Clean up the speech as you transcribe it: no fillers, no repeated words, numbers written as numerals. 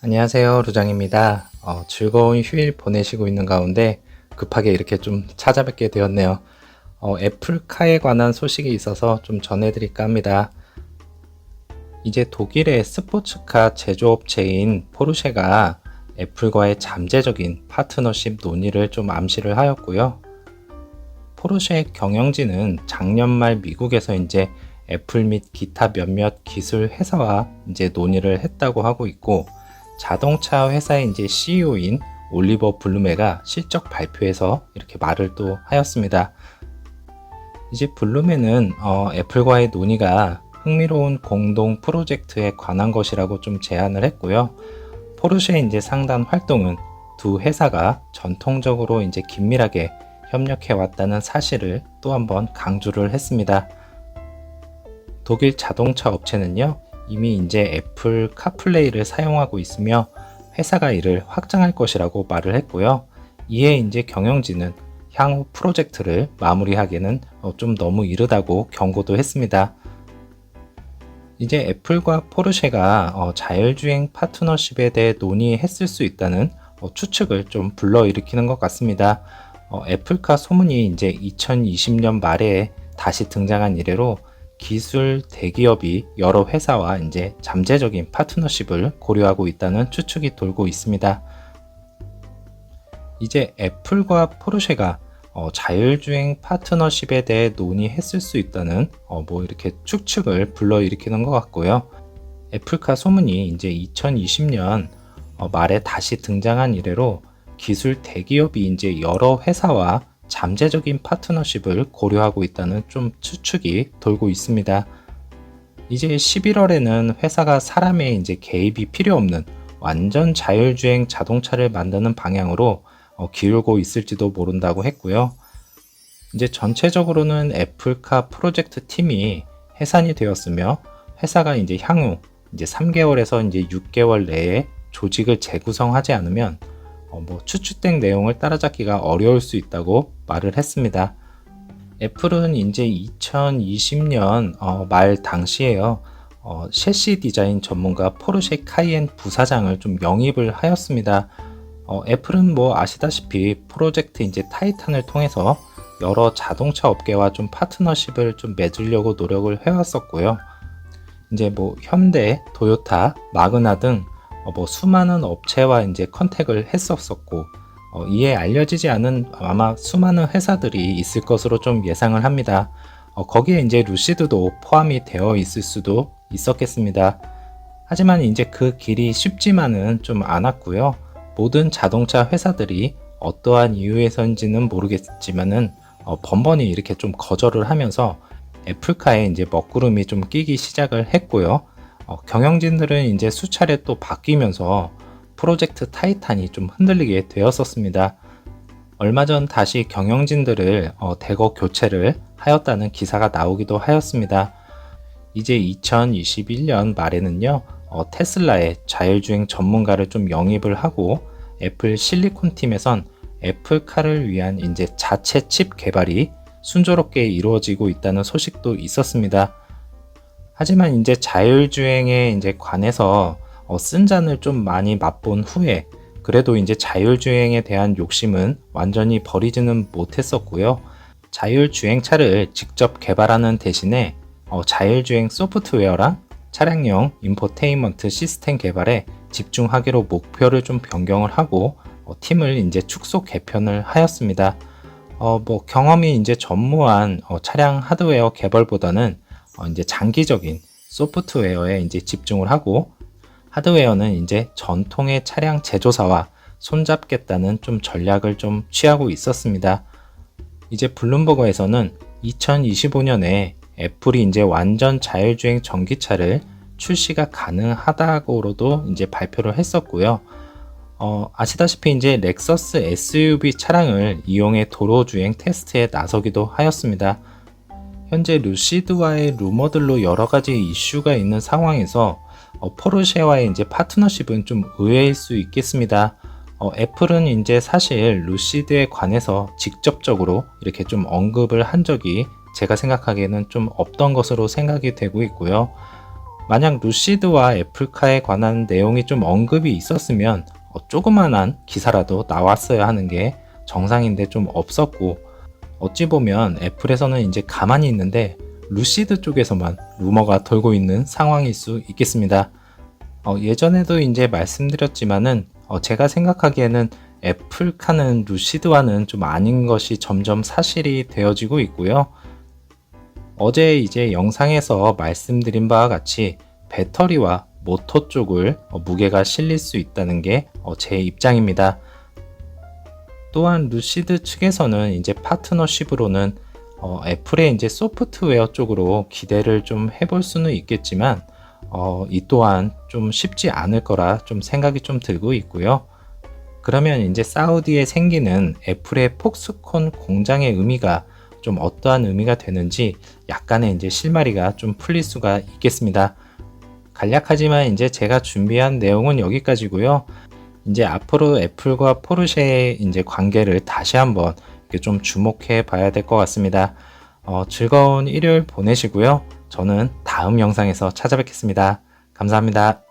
안녕하세요, 루장입니다. 즐거운 휴일 보내시고 있는 가운데 급하게 이렇게 좀 찾아뵙게 되었네요. 애플카에 관한 소식이 있어서 좀 전해드릴까 합니다. 이제 독일의 스포츠카 제조업체인 포르쉐가 애플과의 잠재적인 파트너십 논의를 좀 암시를 하였고요. 포르쉐 경영진은 작년 말 미국에서 이제 애플 및 기타 몇몇 기술 회사와 이제 논의를 했다고 하고 있고, 자동차 회사의 이제 CEO인 올리버 블루메가 실적 발표에서 이렇게 말을 또 하였습니다. 이제 블루메는 애플과의 논의가 흥미로운 공동 프로젝트에 관한 것이라고 좀 제안을 했고요. 포르쉐의 이제 상단 활동은 두 회사가 전통적으로 이제 긴밀하게 협력해 왔다는 사실을 또 한번 강조를 했습니다. 독일 자동차 업체는요, 이미 이제 애플 카플레이를 사용하고 있으며 회사가 이를 확장할 것이라고 말을 했고요. 이에 이제 경영진은 향후 프로젝트를 마무리하기에는 좀 너무 이르다고 경고도 했습니다. 이제 애플과 포르쉐가 자율주행 파트너십에 대해 논의했을 수 있다는 추측을 좀 불러일으키는 것 같습니다. 애플카 소문이 이제 2020년 말에 다시 등장한 이래로 기술 대기업이 여러 회사와 이제 잠재적인 파트너십을 고려하고 있다는 추측이 돌고 있습니다. 이제 애플과 포르쉐가 자율주행 파트너십에 대해 논의했을 수 있다는 이렇게 추측을 불러일으키는 것 같고요. 애플카 소문이 이제 2020년 말에 다시 등장한 이래로 기술 대기업이 이제 여러 회사와 잠재적인 파트너십을 고려하고 있다는 좀 추측이 돌고 있습니다. 이제 11월에는 회사가 사람의 이제 개입이 필요 없는 완전 자율주행 자동차를 만드는 방향으로 기울고 있을지도 모른다고 했고요. 이제 전체적으로는 애플카 프로젝트 팀이 해산이 되었으며, 회사가 이제 향후 이제 3개월에서 이제 6개월 내에 조직을 재구성하지 않으면 추측된 내용을 따라잡기가 어려울 수 있다고 말을 했습니다. 애플은 이제 2020년 말 당시에요, 셰시 디자인 전문가 포르쉐 카이엔 부사장을 좀 영입을 하였습니다. 애플은 아시다시피 프로젝트 이제 타이탄을 통해서 여러 자동차 업계와 좀 파트너십을 좀 맺으려고 노력을 해왔었고요. 이제 현대, 도요타, 마그나 등 수많은 업체와 이제 컨택을 했었고, 이에 알려지지 않은 아마 수많은 회사들이 있을 것으로 좀 예상을 합니다. 거기에 이제 루시드도 포함이 되어 있을 수도 있었겠습니다. 하지만 이제 그 길이 쉽지만은 좀 않았고요. 모든 자동차 회사들이 어떠한 이유에서인지는 모르겠지만은 번번이 이렇게 좀 거절을 하면서 애플카에 이제 먹구름이 좀 끼기 시작을 했고요. 경영진들은 이제 수차례 또 바뀌면서 프로젝트 타이탄이 좀 흔들리게 되었었습니다. 얼마 전 다시 경영진들을 대거 교체를 하였다는 기사가 나오기도 하였습니다. 이제 2021년 말에는요, 테슬라의 자율주행 전문가를 좀 영입을 하고, 애플 실리콘 팀에선 애플카를 위한 이제 자체 칩 개발이 순조롭게 이루어지고 있다는 소식도 있었습니다. 하지만 이제 자율주행에 이제 관해서 쓴 잔을 좀 많이 맛본 후에 그래도 이제 자율주행에 대한 욕심은 완전히 버리지는 못했었고요. 자율주행차를 직접 개발하는 대신에 자율주행 소프트웨어랑 차량용 인포테인먼트 시스템 개발에 집중하기로 목표를 좀 변경을 하고 팀을 이제 축소 개편을 하였습니다. 경험이 이제 전무한 차량 하드웨어 개발보다는 이제 장기적인 소프트웨어에 이제 집중을 하고, 하드웨어는 이제 전통의 차량 제조사와 손잡겠다는 좀 전략을 좀 취하고 있었습니다. 이제 블룸버그에서는 2025년에 애플이 이제 완전 자율주행 전기차를 출시가 가능하다고로도 이제 발표를 했었고요. 아시다시피 이제 렉서스 SUV 차량을 이용해 도로 주행 테스트에 나서기도 하였습니다. 현재 루시드와의 루머들로 여러 가지 이슈가 있는 상황에서 포르쉐와의 이제 파트너십은 좀 의외일 수 있겠습니다. 애플은 이제 사실 루시드에 관해서 직접적으로 이렇게 좀 언급을 한 적이 제가 생각하기에는 좀 없던 것으로 생각이 되고 있고요. 만약 루시드와 애플카에 관한 내용이 좀 언급이 있었으면 조그만한 기사라도 나왔어야 하는 게 정상인데 좀 없었고, 어찌 보면 애플에서는 이제 가만히 있는데 루시드 쪽에서만 루머가 돌고 있는 상황일 수 있겠습니다. 예전에도 이제 말씀드렸지만은 제가 생각하기에는 애플카는 루시드와는 좀 아닌 것이 점점 사실이 되어지고 있고요. 어제 이제 영상에서 말씀드린 바와 같이 배터리와 모터 쪽을 무게가 실릴 수 있다는 게 제 입장입니다. 또한 루시드 측에서는 이제 파트너십으로는 애플의 이제 소프트웨어 쪽으로 기대를 좀 해볼 수는 있겠지만 이 또한 좀 쉽지 않을 거라 좀 생각이 좀 들고 있고요. 그러면 이제 사우디에 생기는 애플의 폭스콘 공장의 의미가 좀 어떠한 의미가 되는지 약간의 이제 실마리가 좀 풀릴 수가 있겠습니다. 간략하지만 이제 제가 준비한 내용은 여기까지고요. 이제 앞으로 애플과 포르쉐의 이제 관계를 다시 한번 이렇게 좀 주목해 봐야 될 것 같습니다. 즐거운 일요일 보내시고요. 저는 다음 영상에서 찾아뵙겠습니다. 감사합니다.